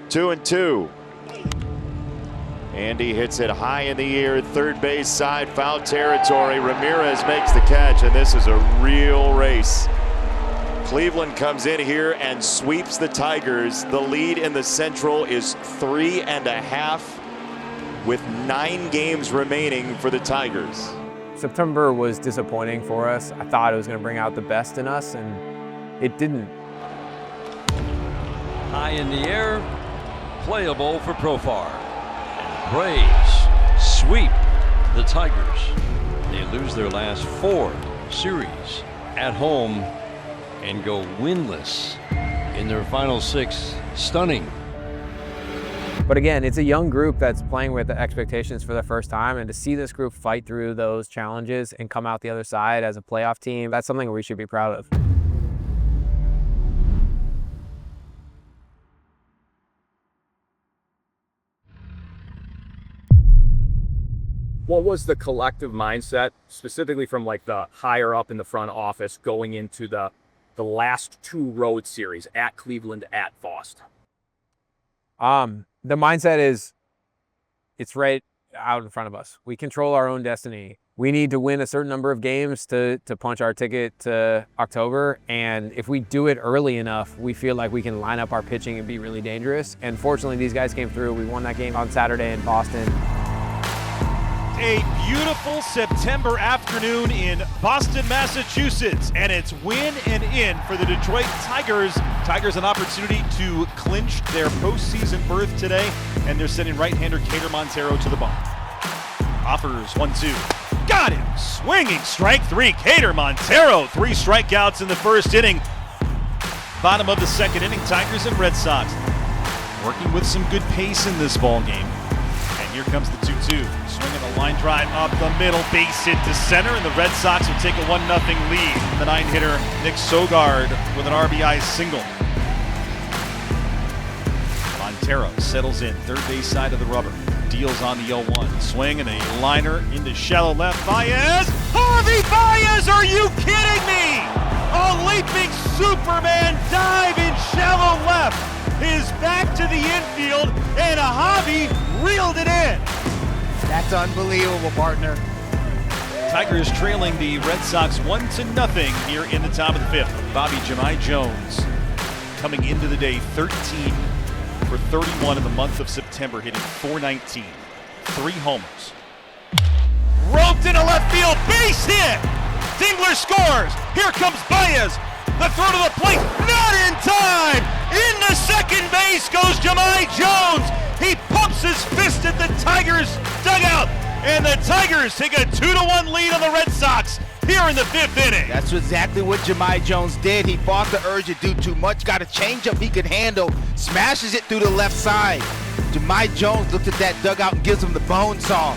2-2. Andy hits it high in the air, third base side, foul territory. Ramirez makes the catch, and this is a real race. Cleveland comes in here and sweeps the Tigers. The lead in the Central is 3.5 with 9 games remaining for the Tigers. September was disappointing for us. I thought it was going to bring out the best in us, and it didn't. High in the air, playable for Profar. And Braves sweep the Tigers. They lose their last 4 series at home and go winless in their final 6. Stunning. But again, it's a young group that's playing with the expectations for the first time, and to see this group fight through those challenges and come out the other side as a playoff team, that's something we should be proud of. What was the collective mindset, specifically from like the higher up in the front office, going into the last 2 road series at Cleveland, at Faust? The mindset is, it's right out in front of us. We control our own destiny. We need to win a certain number of games to punch our ticket to October. And if we do it early enough, we feel like we can line up our pitching and be really dangerous. And fortunately, these guys came through. We won that game on Saturday in Boston. A beautiful September afternoon in Boston, Massachusetts, and it's win and in for the Detroit Tigers. Tigers an opportunity to clinch their postseason berth today, and they're sending right-hander Cater Montero to the bump. Offers 1-2. Got him! Swinging strike 3. Cater Montero, 3 strikeouts in the first inning. Bottom of the second inning, Tigers and Red Sox working with some good pace in this ball game. And here comes the 2-2. Swinging a line drive up the middle, base hit to center, and the Red Sox will take a 1-0 lead. The 9-hitter Nick Sogard with an RBI single. Montero settles in, third base side of the rubber. Deals on the 0-1. Swing and a liner into shallow left. Baez! Javi Baez, are you kidding me? A leaping Superman dive in shallow left. His back to the infield, and Javi reeled it in. That's unbelievable, partner. Tigers trailing the Red Sox 1-0 here in the top of the 5th. Bobby Jemai Jones coming into the day 13 for 31 in the month of September, hitting .419, 3 homers. Roped into left field, base hit! Dingler scores! Here comes Baez! The throw to the plate, not in time! Into second base goes Jemai Jones! He pumps his fist at the Tigers dugout, and the Tigers take a 2-1 lead on the Red Sox here in the 5th inning. That's exactly what Jemai Jones did. He fought the urge to do too much, got a changeup he could handle, smashes it through the left side. Jemai Jones looked at that dugout and gives him the bone saw.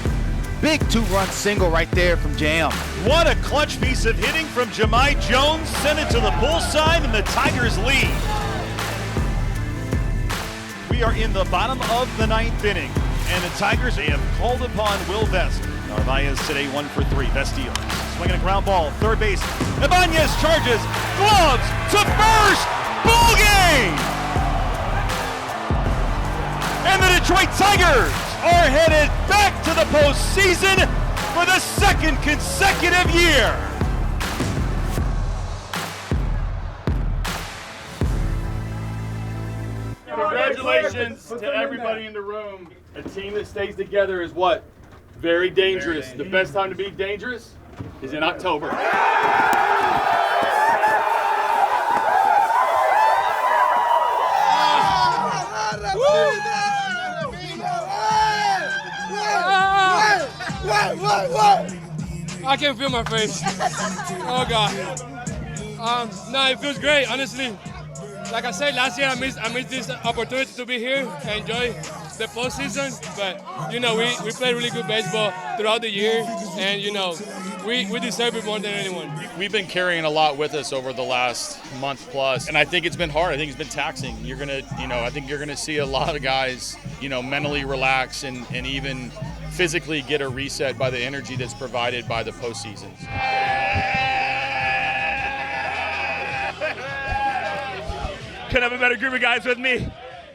Big 2-run single right there from Jam. What a clutch piece of hitting from Jemai Jones. Sent it to the bullseye, and the Tigers lead. We are in the bottom of the 9th inning, and the Tigers, they have called upon Will Vest. Narvaez today 1 for 3. Vest deals. Swinging a ground ball, third base. Ibanez charges, gloves to first, ball game! And the Detroit Tigers are headed back to the postseason for the 2nd consecutive year. Congratulations to everybody in the room. A team that stays together is what? Very dangerous. The best time to be dangerous is in October. What? I can feel my face. Oh God. No, it feels great, honestly. Like I said last year, I missed this opportunity to be here and enjoy the postseason. But you know, we play really good baseball throughout the year, and you know, we deserve it more than anyone. We've been carrying a lot with us over the last month plus, and I think it's been hard. I think it's been taxing. I think you're gonna see a lot of guys, mentally relax and even physically get a reset by the energy that's provided by the postseason. Couldn't have a better group of guys with me.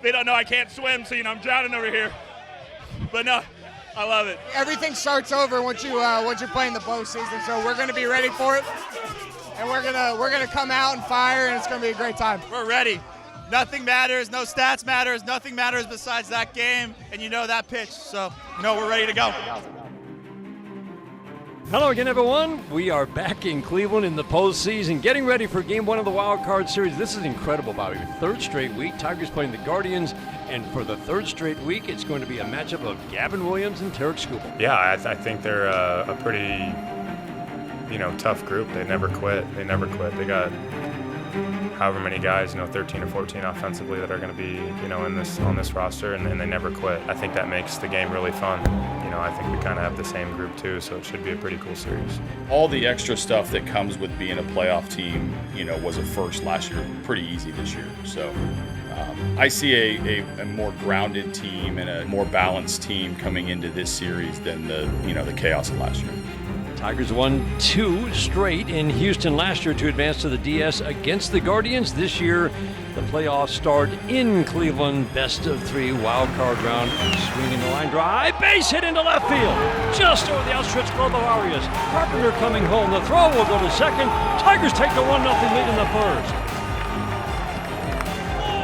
they don't know I can't swim, so I'm drowning over here. But no, I love it. Everything starts over once you play in the postseason, so we're going to be ready for it, and we're gonna come out and fire, and it's going to be a great time. We're ready. Nothing matters, no stats matters, nothing matters besides that game, and that pitch. So, we're ready to go. Hello again, everyone. We are back in Cleveland in the postseason, getting ready for Game 1 of the Wild Card Series. This is incredible, Bobby. Third straight week, Tigers playing the Guardians, and for the third straight week, it's going to be a matchup of Gavin Williams and Tarik Skubal. Yeah, I think they're a pretty, tough group. They never quit. They got however many guys, 13 or 14 offensively that are going to be, on this roster, and they never quit. I think that makes the game really fun. I think we kind of have the same group too, so it should be a pretty cool series. All the extra stuff that comes with being a playoff team, was a first last year, pretty easy this year. So I see a more grounded team and a more balanced team coming into this series than the chaos of last year. Tigers won 2 straight in Houston last year to advance to the DS against the Guardians. This year, the playoffs start in Cleveland. Best of 3 wild card round. Swinging the line drive. Base hit into left field. Just over the outstretched glove of Arias. Carpenter coming home. The throw will go to second. Tigers take the 1-0 lead in the first.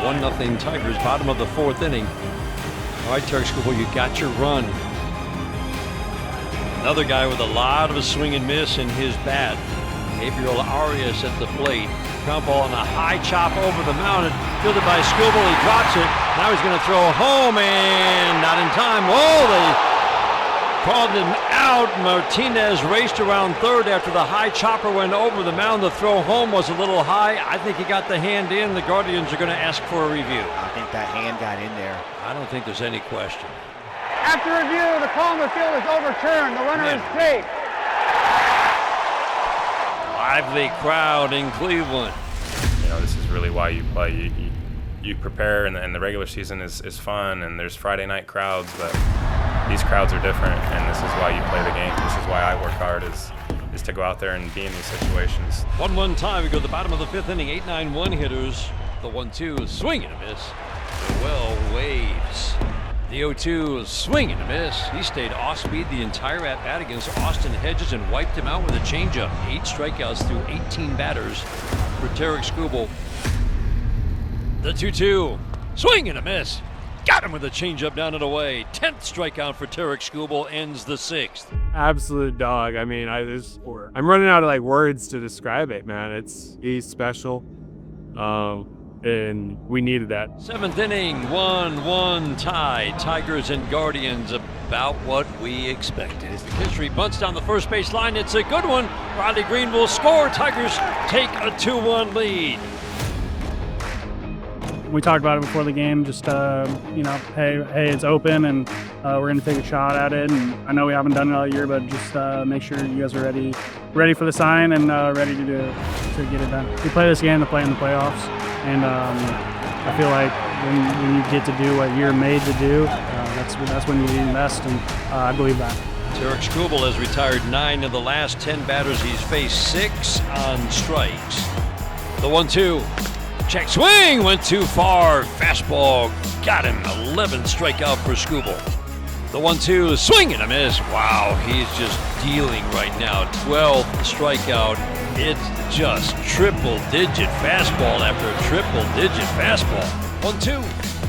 1-0 Tigers, bottom of the 4th inning. All right, Tarik Skubal, you got your run. Another guy with a lot of a swing and miss in his bat. Gabriel Arias at the plate. Ground ball on a high chop over the mound. Fielded by Skubal. He drops it. Now he's going to throw home and not in time. Whoa, they called him out. Martinez raced around third after the high chopper went over the mound. The throw home was a little high. I think he got the hand in. The Guardians are going to ask for a review. I think that hand got in there. I don't think there's any question. After review, the call on the field is overturned. The runner is safe. Lively crowd in Cleveland. This is really why you play. You prepare, and the regular season is fun, and there's Friday night crowds, but these crowds are different, and this is why you play the game. This is why I work hard, is to go out there and be in these situations. 1-1 tie. We go to the bottom of the 5th inning. 8-9-1 hitters. The 1-2 swing and a miss. Well waves. The 0-2 swing and a miss. He stayed off speed the entire at-bat against Austin Hedges and wiped him out with a changeup. 8 strikeouts through 18 batters for Tarik Skubal. The 2-2 swing and a miss. Got him with a changeup down and away. 10th strikeout for Tarik Skubal ends the 6th. Absolute dog. I mean, I'm running out of words to describe it, man. He's special. And we needed that. 7th inning, 1-1 tie. Tigers and Guardians, about what we expected. As the Kistry bunts down the first base line, it's a good one. Riley Green will score. Tigers take a 2-1 lead. We talked about it before the game, just, hey, it's open, and we're going to take a shot at it. And I know we haven't done it all year, but just make sure you guys are ready for the sign and ready to get it done. We play this game to play in the playoffs, and I feel like when you get to do what you're made to do, that's when you do the best, and I believe that. Tarik Skubal has retired 9 of the last 10 batters he's faced, 6 on strikes. The 1-2. Check swing, went too far. Fastball got him. 11th strikeout for Skubal. The 1-2, swing and a miss. Wow, he's just dealing right now. 12th strikeout. It's just triple-digit fastball after triple-digit fastball. 1-2,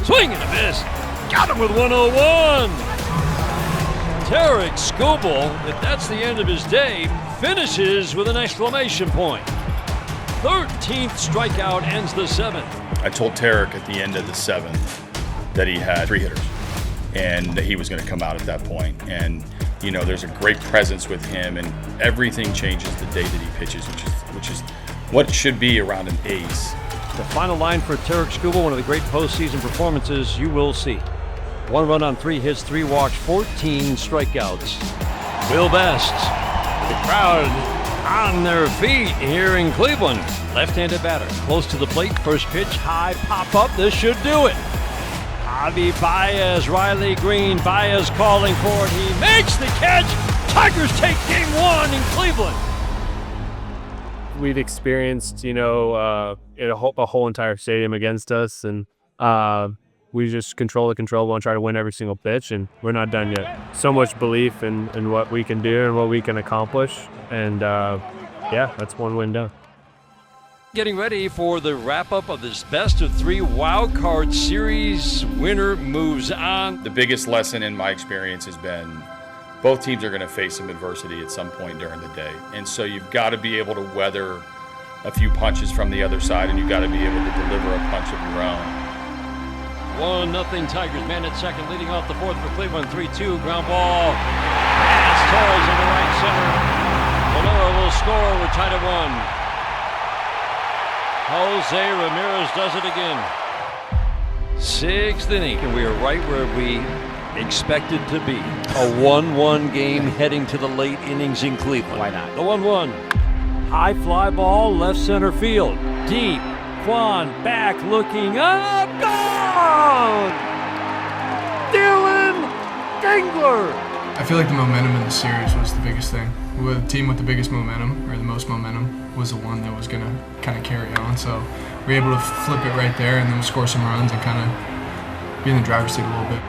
swing and a miss. Got him with 101. Tarik Skubal, if that's the end of his day, finishes with an exclamation point. 13th strikeout ends the 7th. I told Tarik at the end of the 7th that he had 3 hitters and that he was going to come out at that point. And, there's a great presence with him, and everything changes the day that he pitches, which is what it should be around an ace. The final line for Tarik Skubal, one of the great postseason performances you will see. 1 run on 3 hits, 3 walks, 14 strikeouts. Will Best, the crowd on their feet here in Cleveland. Left-handed batter, close to the plate. First pitch, high pop up. This should do it. Javi Baez, Riley Green. Baez calling for it. He makes the catch. Tigers take game 1 in Cleveland. We've experienced, a whole entire stadium against us, and we just control the controllable and try to win every single pitch, and we're not done yet. So much belief in what we can do and what we can accomplish, and yeah, that's one win done. Getting ready for the wrap-up of this best-of-3 wild card series. Winner moves on. The biggest lesson in my experience has been both teams are going to face some adversity at some point during the day. And so you've got to be able to weather a few punches from the other side, and you've got to be able to deliver a punch of your own. 1-0 Tigers, man at second, leading off the fourth for Cleveland. 3-2, ground ball. Pass Torres in the right center. Valera will score. We're tied at 1. Jose Ramirez does it again. 6th inning, and we are right where we expected to be. A 1-1 game heading to the late innings in Cleveland. Why not? The 1-1. High fly ball, left center field. Deep. Quan back, looking up. Gone! Dylan Dangler! I feel like the momentum in the series was the biggest thing. The team with the biggest momentum, or the most momentum, was the one that was going to kind of carry on. So we were able to flip it right there and then score some runs and kind of be in the driver's seat a little bit.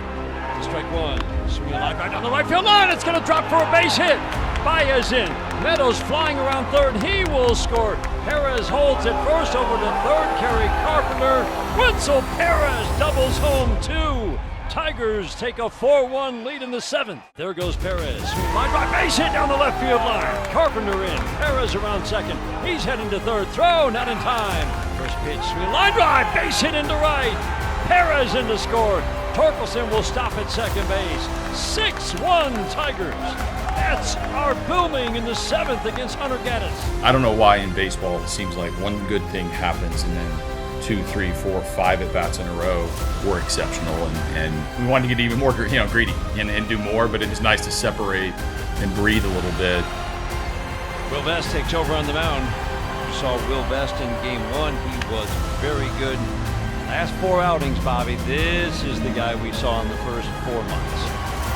Strike one. Swing a line right down the right field line. It's going to drop for a base hit. Baez in. Meadows flying around third. He will score. Perez holds it first over to third. Kerry Carpenter. Wetzel Perez doubles home 2. Tigers take a 4-1 lead in the 7th. There goes Perez. Line drive, base hit down the left field line. Carpenter in. Perez around second. He's heading to third. Throw, not in time. First pitch, swing, line drive, base hit into right. Perez in to score. Torkelson will stop at second base. 6-1 Tigers. Mets are booming in the 7th against Hunter Gaddis. I don't know why in baseball it seems like one good thing happens and then 2, 3, 4, 5 at-bats in a row were exceptional, and we wanted to get even more greedy and do more, but it was nice to separate and breathe a little bit. Will Vest takes over on the mound. You saw Will Vest in game 1. He was very good. Last 4 outings, Bobby. This is the guy we saw in the first 4 months.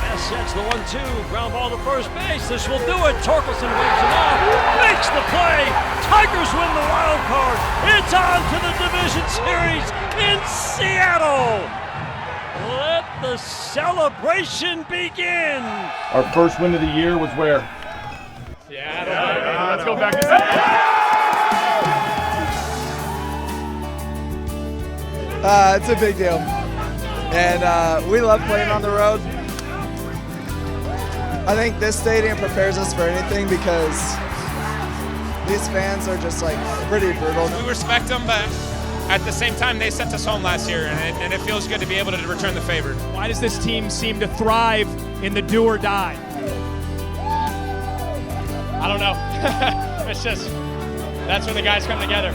Vest sets the 1-2. Ground ball to first base. This will do it. Torkelson waves it off. Makes the play. Tigers win the wild card. It's on to the division series in Seattle. Let the celebration begin. Our first win of the year was where? Seattle. Let's go back to Seattle. It's a big deal, and we love playing on the road. I think this stadium prepares us for anything because these fans are just like pretty brutal. We respect them, but at the same time, they sent us home last year, and it feels good to be able to return the favor. Why does this team seem to thrive in the do or die? I don't know. It's just that's when the guys come together.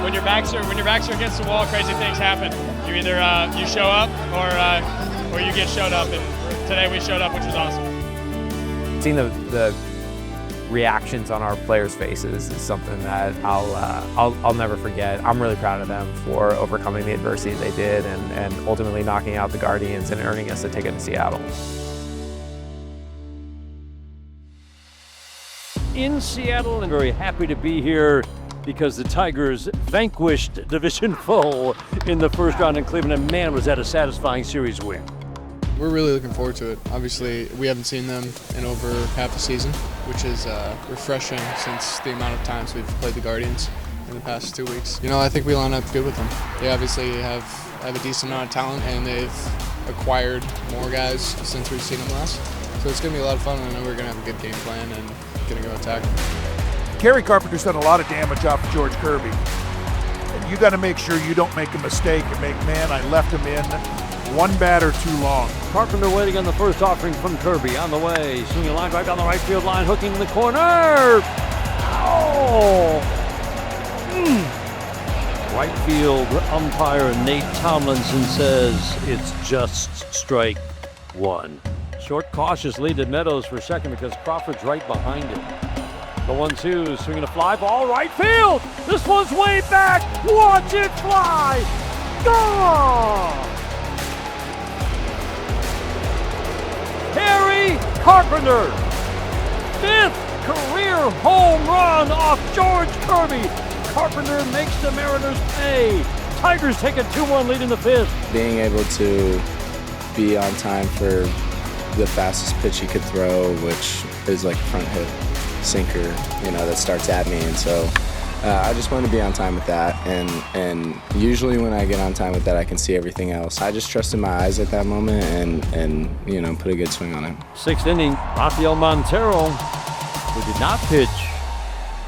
When your backs are against the wall, crazy things happen. You either you show up or you get showed up, and today we showed up, which was awesome. Seeing the reactions on our players' faces is something that I'll never forget. I'm really proud of them for overcoming the adversity they did and ultimately knocking out the Guardians and earning us a ticket to Seattle. In Seattle, and very happy to be here because the Tigers vanquished division foe in the first round in Cleveland, and man, was that a satisfying series win. We're really looking forward to it. Obviously, we haven't seen them in over half a season, which is refreshing since the amount of times we've played the Guardians in the past 2 weeks. I think we line up good with them. They obviously have a decent amount of talent, and they've acquired more guys since we've seen them last. So it's going to be a lot of fun, and I know we're going to have a good game plan and going to go attack. Kerry Carpenter's done a lot of damage off of George Kirby. And you got to make sure you don't make a mistake and make, man, I left him in one batter too long. Carpenter waiting on the first offering from Kirby. On the way, swinging a line right down the right field line, hooking in the corner. Oh! Right field umpire Nate Tomlinson says it's just strike one. Short cautious lead to Meadows for second because Crawford's right behind him. The 1-2, swinging a fly ball, right field. This one's way back. Watch it fly. Gone! Harry Carpenter, 5th career home run off George Kirby. Carpenter makes the Mariners pay. Tigers take a 2-1 lead in the 5th. Being able to be on time for the fastest pitch he could throw, which is like a front hip sinker, that starts at me. And so I just want to be on time with that. And usually when I get on time with that, I can see everything else. I just trusted my eyes at that moment and put a good swing on it. 6th inning, Rafael Montero, who did not pitch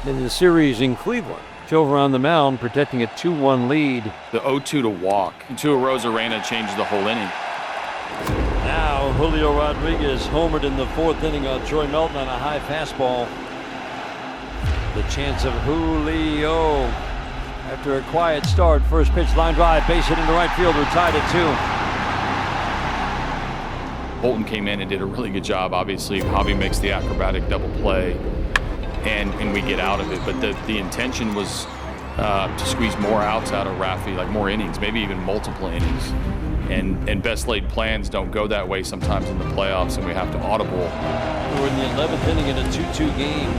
in the series in Cleveland. Over on the mound, protecting a 2-1 lead. The 0-2 to walk to a Rosarena changed the whole inning. Now Julio Rodriguez homered in the 4th inning on Troy Melton on a high fastball. The chance of Julio. After a quiet start, first pitch line drive, base hit into right field, we're tied at 2. Bolton came in and did a really good job. Obviously, Javi makes the acrobatic double play. And we get out of it, but the intention was to squeeze more outs out of Rafi, like more innings, maybe even multiple innings. And best laid plans don't go that way sometimes in the playoffs, and we have to audible. We're in the 11th inning in a 2-2 game.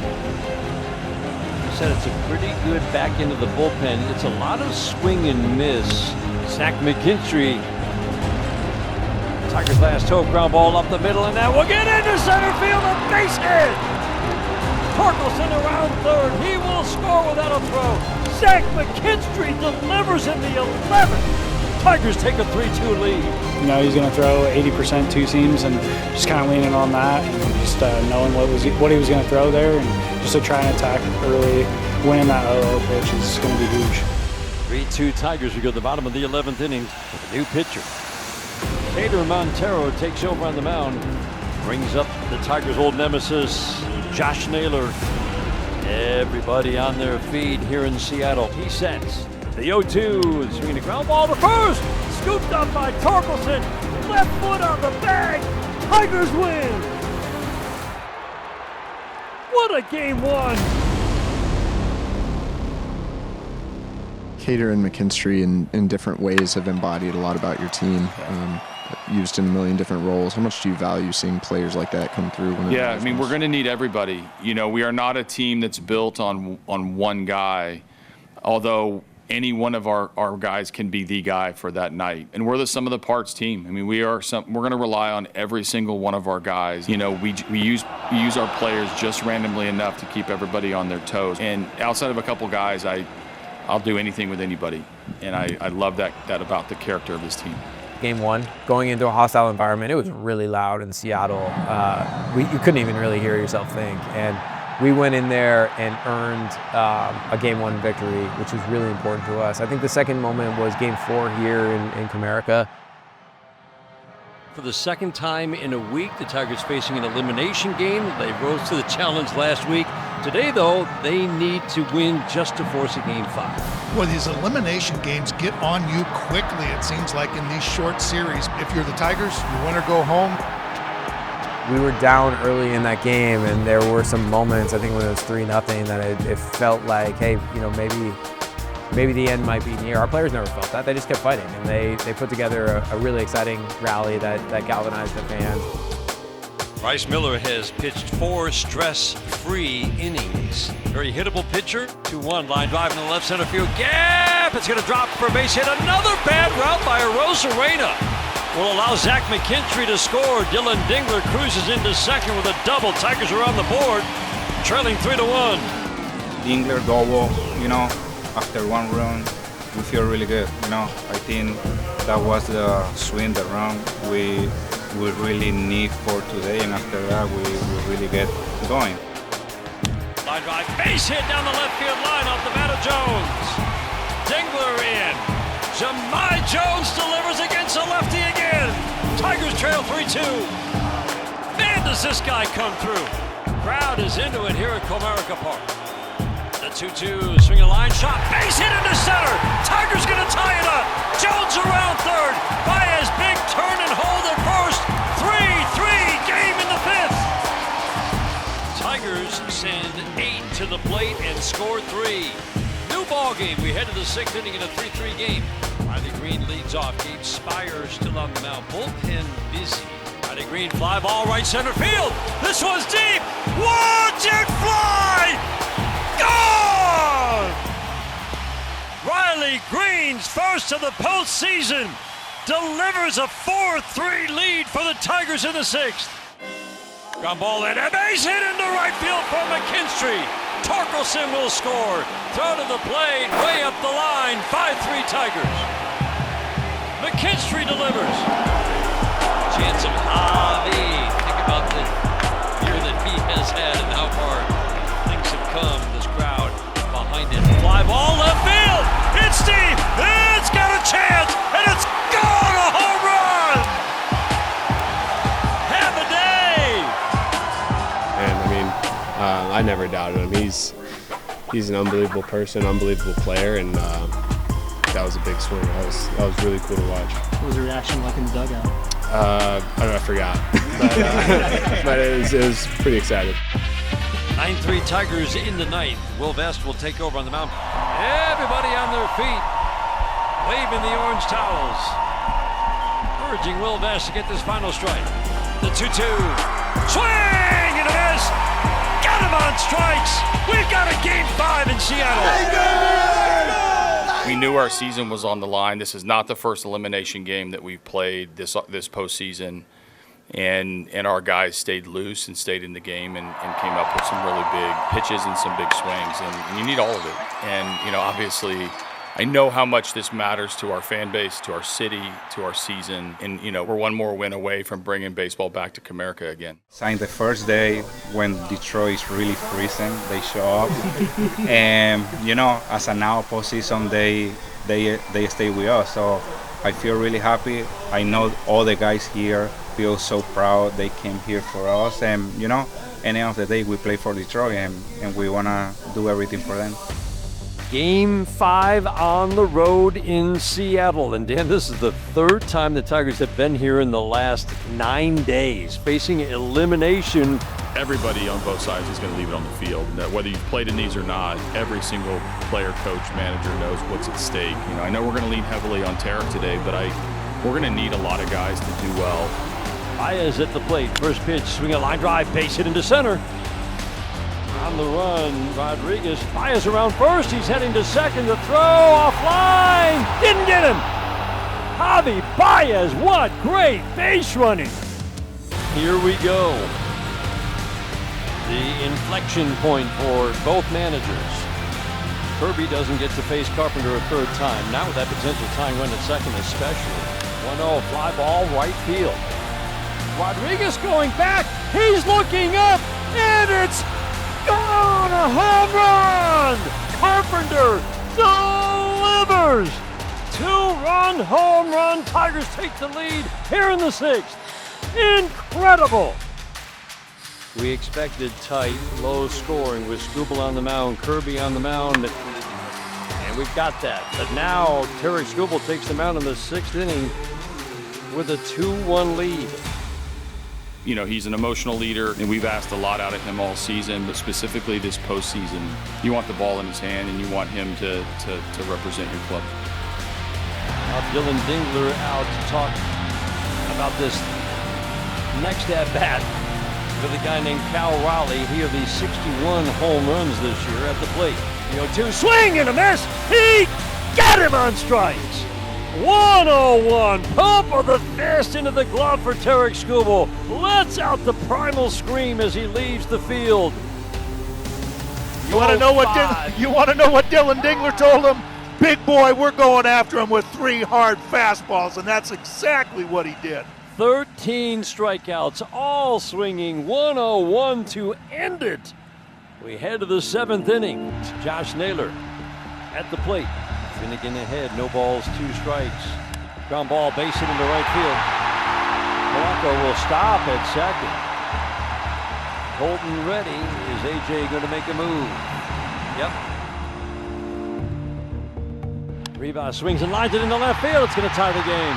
He said it's a pretty good back end of the bullpen. It's a lot of swing and miss. Zach McKinstry. Tigers last hope, ground ball up the middle, and now we'll get into center field, a base hit. Torkelson around third. He will score without a throw. Zach McKinstry delivers in the 11th. Tigers take a 3-2 lead. He's going to throw 80% two seams and just kind of leaning on that and just knowing what he was going to throw there and just to try and attack early, winning that 0-0 pitch is going to be huge. 3-2 Tigers. We go to the bottom of the 11th inning with a new pitcher. Cater Montero takes over on the mound. Brings up the Tigers' old nemesis, Josh Naylor. Everybody on their feet here in Seattle. He sets the 0-2, swinging the ground ball to first. Scooped up by Torkelson. Left foot on the bag. Tigers win. What a game one. Cater and McKinstry in different ways have embodied a lot about your team. Used in a million different roles. How much do you value seeing players like that come through? Yeah, we're going to need everybody. We are not a team that's built on one guy, although any one of our guys can be the guy for that night. And we're the sum of the parts team. We're going to rely on every single one of our guys. We use our players just randomly enough to keep everybody on their toes. And outside of a couple guys, I'll do anything with anybody. And I love that about the character of this team. Game 1, going into a hostile environment, it was really loud in Seattle. You couldn't even really hear yourself think. And we went in there and earned a Game 1 victory, which was really important to us. I think the second moment was Game 4 here in Comerica. For the second time in a week, the Tigers facing an elimination game. They rose to the challenge last week. Today, though, they need to win just to force a Game 5. Well, these elimination games get on you quickly, it seems like, in these short series. If you're the Tigers, you win or go home. We were down early in that game, and there were some moments, I think when it was 3-0, that it felt like, hey, maybe the end might be near. Our players never felt that. They just kept fighting, and they put together a really exciting rally that galvanized the fans. Bryce Miller has pitched 4 stress-free innings. Very hittable pitcher. 2-1, line drive in the left center field. Gap! It's going to drop for a base hit. Another bad route by Rosarena will allow Zach McKinstry to score. Dylan Dingler cruises into second with a double. Tigers are on the board, trailing 3-1. Dingler double, after one run, we feel really good. I think that was the swing, the run we really need for today, and after that we really get going. Line drive, base hit down the left field line off the bat of Jones. Dingler in. Jahmai Jones delivers against a lefty again. Tigers trail 3-2. Man, does this guy come through. Crowd is into it here at Comerica Park. The 2-2, swing a line shot, base hit into center. Tigers gonna tie it up. Jones around third. Baez big turn and hold at first. 3-3, game in the 5th. Tigers send 8 to the plate and score 3. New ball game. We head to the 6th inning in a 3-3 game. Riley Green leads off. Gabe Spire still on the mound. Bullpen busy. Riley Green fly ball right center field. This one's deep. Watch it fly. Gone! Riley Green's first of the postseason delivers a 4-3 lead for the Tigers in the 6th. Ground ball and a base hit into right field for McKinstry. Torkelson will score. Throw to the plate, way up the line. 5-3 Tigers. McKinstry delivers. Chance of Javi. Think about the year that he has had and how far things have come. This crowd behind it. Fly ball left field. It's deep. It's got a chance, and it's gone. A home run. Have a day. And I mean, I never doubted him. He's an unbelievable person, unbelievable player, and that was a big swing. That was really cool to watch. What was the reaction like in the dugout? I don't know, I forgot, but it was pretty exciting. 9-3 Tigers in the 9th. Will Vest will take over on the mound. Everybody on their feet, waving the orange towels, urging Will Vest to get this final strike. The 2-2, swing and a miss. Got him on strikes. We've got a Game 5 in Seattle. We knew our season was on the line. This is not the first elimination game that we've played this postseason. And our guys stayed loose and stayed in the game and came up with some really big pitches and some big swings. And you need all of it. And, obviously, I know how much this matters to our fan base, to our city, to our season. And, we're one more win away from bringing baseball back to Comerica again. Signed the first day when Detroit is really freezing, they show up. And, as a now postseason, they stay with us. So I feel really happy. I know all the guys here feel so proud they came here for us. And, any of the day we play for Detroit and we want to do everything for them. Game 5 on the road in Seattle. And Dan, this is the 3rd time the Tigers have been here in the last 9 days, facing elimination. Everybody on both sides is going to leave it on the field. Whether you've played in these or not, every single player, coach, manager knows what's at stake. I know we're going to lean heavily on Tarek today, but we're going to need a lot of guys to do well. Baez at the plate. First pitch, swing a line drive, base hit into center. On the run, Rodriguez. Baez around first. He's heading to second. The throw offline. Didn't get him. Javi Baez, what great base running. Here we go. The inflection point for both managers. Kirby doesn't get to face Carpenter a 3rd time. Now with that potential tying run at second especially. 1-0 fly ball right field. Rodriguez going back. He's looking up. And it's gone! A home run! Carpenter delivers! 2-run home run. Tigers take the lead here in the 6th. Incredible! We expected tight, low scoring with Struble on the mound, Kirby on the mound, and we've got that. But now Tarek Struble takes the mound in the 6th inning with a 2-1 lead. He's an emotional leader, and we've asked a lot out of him all season, but specifically this postseason. You want the ball in his hand, and you want him to represent your club. Now Dylan Dingler out to talk about this next at-bat with a guy named Cal Raleigh. He had these 61 home runs this year at the plate. 0-2, swing and a miss. He got him on strikes. 101, pump of the fist into the glove for Tarek Struble. Lets out the primal scream as he leaves the field. You want to know what Dylan Dingler told him? Big boy, we're going after him with 3 hard fastballs, and that's exactly what he did. 13 strikeouts, all swinging. 101 to end it. We head to the 7th inning. Josh Naylor at the plate. Finnegan ahead, no balls, 2 strikes. Ground ball, base hit into right field. Polanco will stop at second. Colton ready. Is AJ going to make a move? Yep. Rivas swings and lines it into left field. It's going to tie the game.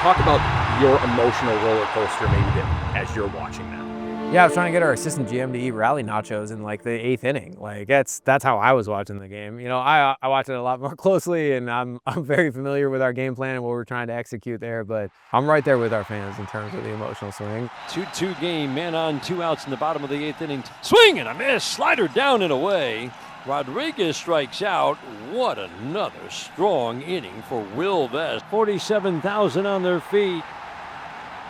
Talk about your emotional roller coaster maybe as you're watching that. Yeah, I was trying to get our assistant GM to eat rally nachos in like the 8th inning. Like that's how I was watching the game. You know, I watch it a lot more closely, and I'm very familiar with our game plan and what we're trying to execute there. But I'm right there with our fans in terms of the emotional swing. 2-2 game, man on, 2 outs in the bottom of the 8th inning. Swing and a miss, slider down and away. Rodriguez strikes out. What another strong inning for Will Vest. 47,000 on their feet.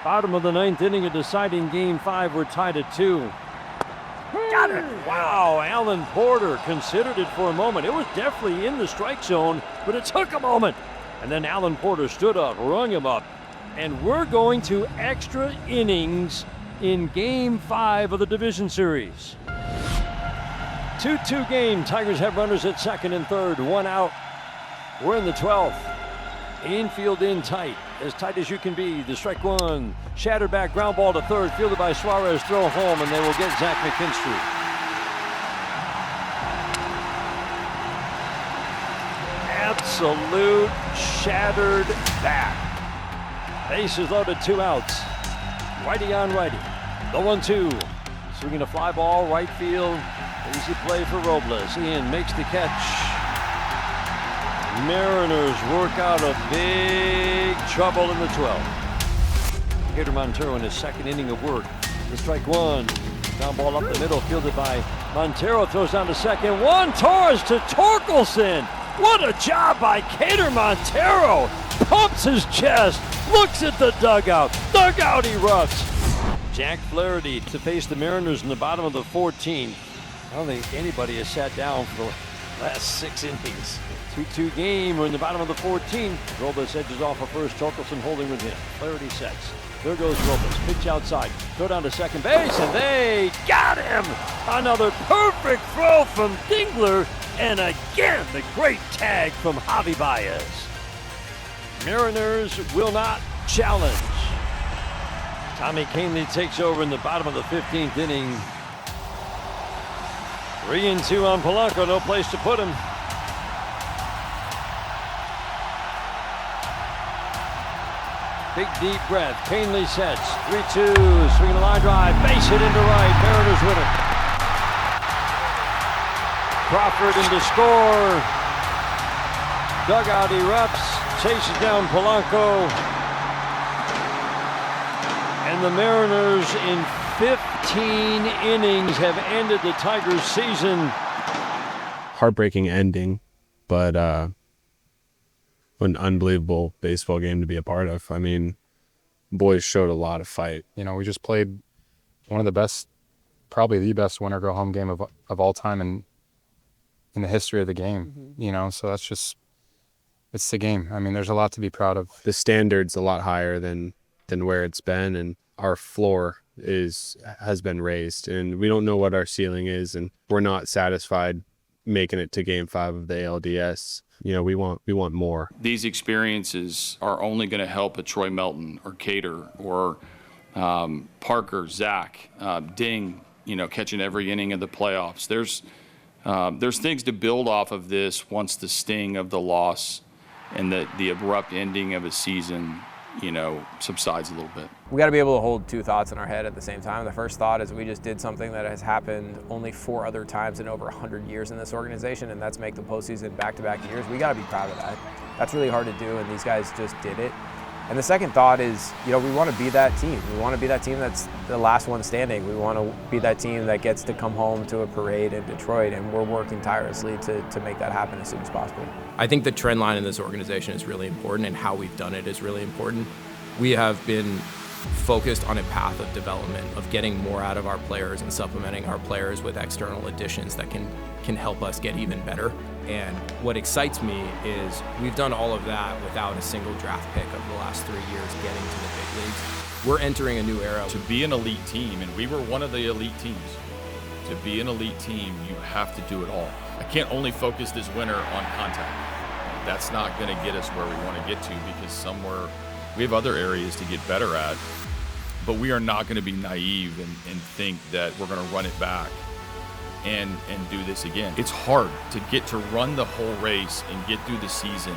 Bottom of the 9th inning, a deciding game 5. We're tied at 2. Got it. Wow, Alan Porter considered it for a moment. It was definitely in the strike zone, but it took a moment. And then Alan Porter stood up, rung him up. And we're going to extra innings in game 5 of the division series. 2-2 game. Tigers have runners at second and third. 1 out. We're in the 12th. Infield in tight as you can be. The strike 1. Shattered back ground ball to third. Fielded by Suarez. Throw home, and they will get Zach McKinstry. Absolute shattered bat. Bases loaded, 2 outs. Righty on righty. The 1-2. Swinging a fly ball, right field. Easy play for Robles. Ian makes the catch. Mariners work out of big trouble in the 12th. Hader Montero in his second inning of work. The strike 1. Down ball up the middle, fielded by Montero. Throws down to second. 1 towards to Torkelson. What a job by Hader Montero. Pumps his chest. Looks at the dugout. Dugout erupts. Jack Flaherty to face the Mariners in the bottom of the 14th. I don't think anybody has sat down for the last 6 innings. 2-2 game. We're in the bottom of the 14th. Robles edges off a first. Torkelson holding with him. Flaherty sets. There goes Robles. Pitch outside. Throw down to second base, and they got him. Another perfect throw from Dingler. And again, the great tag from Javi Baez. Mariners will not challenge. Tommy Kahnle takes over in the bottom of the 15th inning. 3-2 on Polanco. No place to put him. Big deep breath. Kahnle sets. 3-2. Swinging a line drive. Base hit into right. Mariners win it. Crawford into score. Dugout erupts. Chases down Polanco. And the Mariners in 15 innings have ended the Tigers' season. Heartbreaking ending, but an unbelievable baseball game to be a part of. I mean, boys showed a lot of fight. You know, we just played one of the best, probably the best winner-go-home game of all time in the history of the game. Mm-hmm. You know, so that's just, it's the game. I mean, there's a lot to be proud of. The standard's a lot higher than where it's been, and our floor has been raised, and we don't know what our ceiling is, and we're not satisfied making it to game 5 of the ALDS. You know, we want more. These experiences are only going to help a Troy Melton or Cater or Parker, Zach, Ding, you know, catching every inning of the playoffs. There's things to build off of this once the sting of the loss and the abrupt ending of a season, you know, subsides a little bit. We got to be able to hold 2 thoughts in our head at the same time. The first thought is we just did something that has happened only 4 other times in over 100 years in this organization, and that's make the postseason back-to-back years. We got to be proud of that. That's really hard to do, and these guys just did it. And the second thought is, you know, we want to be that team. We want to be that team that's the last one standing. We want to be that team that gets to come home to a parade in Detroit, and we're working tirelessly to make that happen as soon as possible. I think the trend line in this organization is really important, and how we've done it is really important. We have been focused on a path of development, of getting more out of our players and supplementing our players with external additions that can help us get even better. And what excites me is we've done all of that without a single draft pick of the last 3 years getting to the big leagues. We're entering a new era. To be an elite team, and we were one of the elite teams, to be an elite team, you have to do it all. I can't only focus this winter on contact. That's not going to get us where we want to get to, because we have other areas to get better at, but we are not going to be naive and think that we're going to run it back and do this again. It's hard to get to run the whole race and get through the season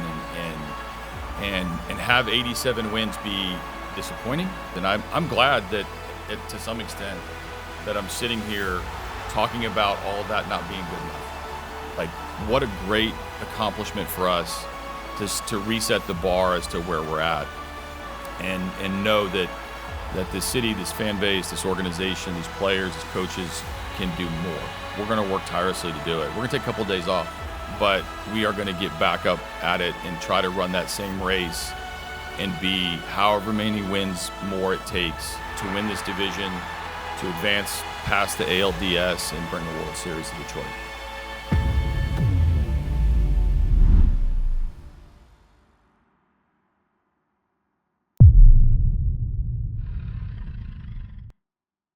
and have 87 wins be disappointing. And I'm glad that to some extent that I'm sitting here talking about all of that not being good enough. Like, what a great accomplishment for us to reset the bar as to where we're at, and know that this city, this fan base, this organization, these players, these coaches can do more. We're going to work tirelessly to do it. We're going to take a couple of days off, but we are going to get back up at it and try to run that same race and be however many wins more it takes to win this division, to advance past the ALDS and bring a World Series to Detroit.